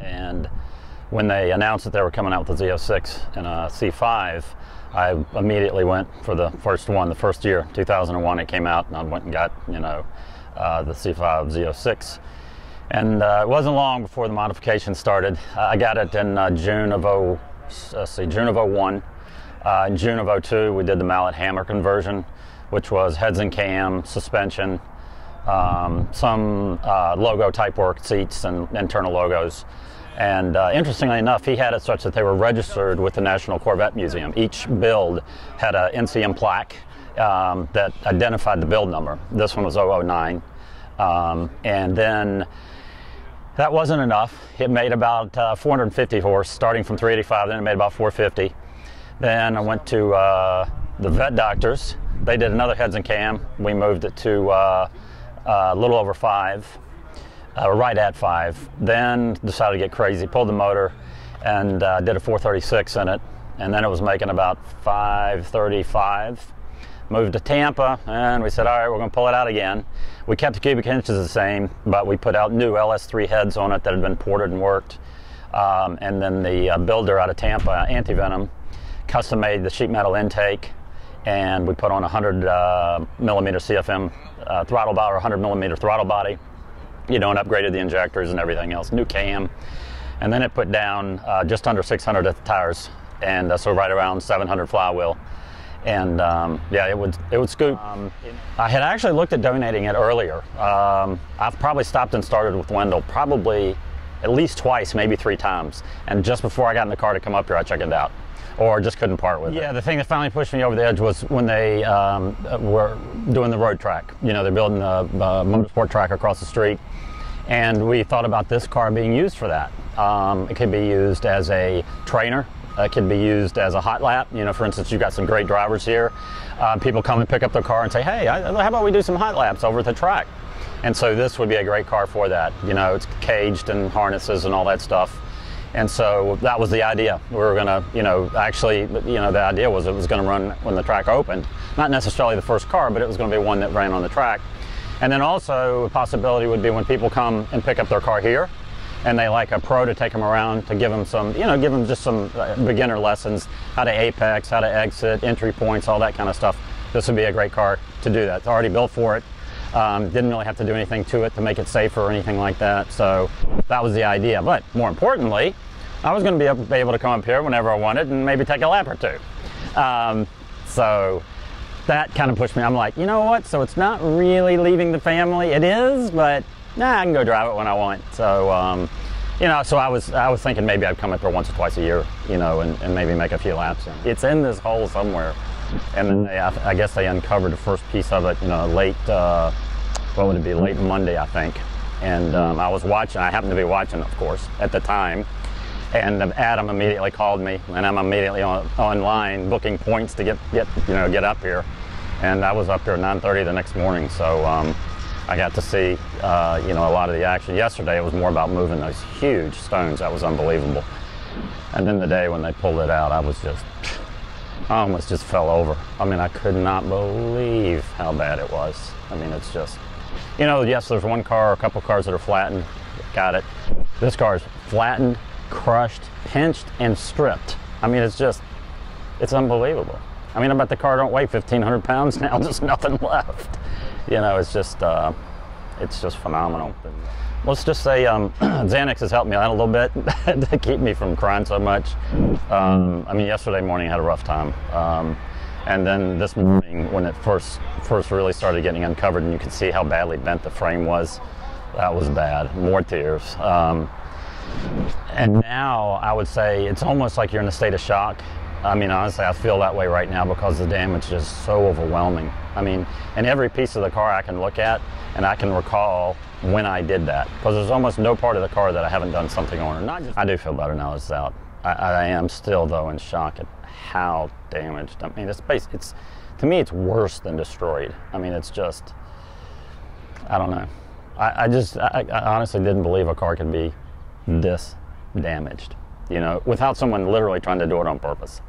And when they announced that they were coming out with the Z06 and a C5, I immediately went for the first one. The first year, 2001, it came out, and I went and got, you know, the C5 Z06. And it wasn't long before the modification started. I got it in June of 01. In June of 02, we did the mallet hammer conversion, which was heads and cam, suspension, some logo type work, seats and internal logos. And interestingly enough, he had it such that they were registered with the National Corvette Museum. Each build had a NCM plaque that identified the build number. This one was 009. And then that wasn't enough. It made about 450 horse, starting from 385, then it made about 450. Then I went to the vet doctors. They did another heads and cam. We moved it to a little over 5, right at 5. Then decided to get crazy, pulled the motor, and did a 436 in it. And then it was making about 535. Moved to Tampa, and we said, all right, we're going to pull it out again. We kept the cubic inches the same, but we put out new LS3 heads on it that had been ported and worked. And then the builder out of Tampa, Anti-Venom, custom made the sheet metal intake, and we put on a 100 millimeter CFM throttle body, or 100 millimeter throttle body, you know, and upgraded the injectors and everything else, new cam. And then it put down just under 600 at the tires, and so right around 700 flywheel. And yeah, it would scoop. I had actually looked at donating it earlier. I've probably stopped and started with Wendell probably at least twice, maybe 3 times. And just before I got in the car to come up here, I checked it out, or just couldn't part with it. Yeah, the thing that finally pushed me over the edge was when they were doing the road track. You know, they're building a motorsport track across the street, and we thought about this car being used for that. It could be used as a trainer. It could be used as a hot lap. You know, for instance, you've got some great drivers here. People come and pick up their car and say, hey, how about we do some hot laps over at the track? And so this would be a great car for that. You know, it's caged and harnesses and all that stuff. And so that was the idea. We were going to, you know, actually, you know, the idea was it was going to run when the track opened. Not necessarily the first car, but it was going to be one that ran on the track. And then also a possibility would be when people come and pick up their car here, and they like a pro to take them around to give them some, you know, give them just some beginner lessons, how to apex, how to exit, entry points, all that kind of stuff. This would be a great car to do that. It's already built for it. Didn't really have to do anything to it to make it safer or anything like that. So that was the idea. But more importantly, I was going to be able to come up here whenever I wanted and maybe take a lap or two. So that kind of pushed me. I'm like, you know what? So it's not really leaving the family. It is, but nah, I can go drive it when I want. So, you know, so I was thinking maybe I'd come up here once or twice a year, you know, and maybe make a few laps. It's in this hole somewhere. And then I guess they uncovered the first piece of it, you know, late, what would it be, late Monday, I think. And I was watching, I happened to be watching, of course, at the time. And Adam immediately called me, and I'm immediately online booking points to get up here. And I was up here at 9:30 the next morning, so I got to see, you know, a lot of the action. Yesterday it was more about moving those huge stones. That was unbelievable. And then the day when they pulled it out, I almost just fell over. I mean, I could not believe how bad it was. I mean, it's just, you know, yes, there's one car or a couple cars that are flattened. Got it. This car is flattened, crushed, pinched, and stripped. I mean, it's unbelievable. I mean, I bet the car don't weigh 1,500 pounds now, just nothing left. You know, it's just phenomenal. Let's just say Xanax has helped me out a little bit to keep me from crying so much. I mean, yesterday morning I had a rough time. And then this morning, when it first really started getting uncovered and you could see how badly bent the frame was, that was bad. More tears. And now I would say it's almost like you're in a state of shock. I mean, honestly, I feel that way right now because the damage is so overwhelming. I mean, and every piece of the car I can look at and I can recall when I did that, because there's almost no part of the car that I haven't done something on. Or not just, I do feel better now it's out. I am still, though, in shock at how damaged. I mean, to me, it's worse than destroyed. I mean, it's just, I don't know. I honestly didn't believe a car could be this damaged, you know, without someone literally trying to do it on purpose.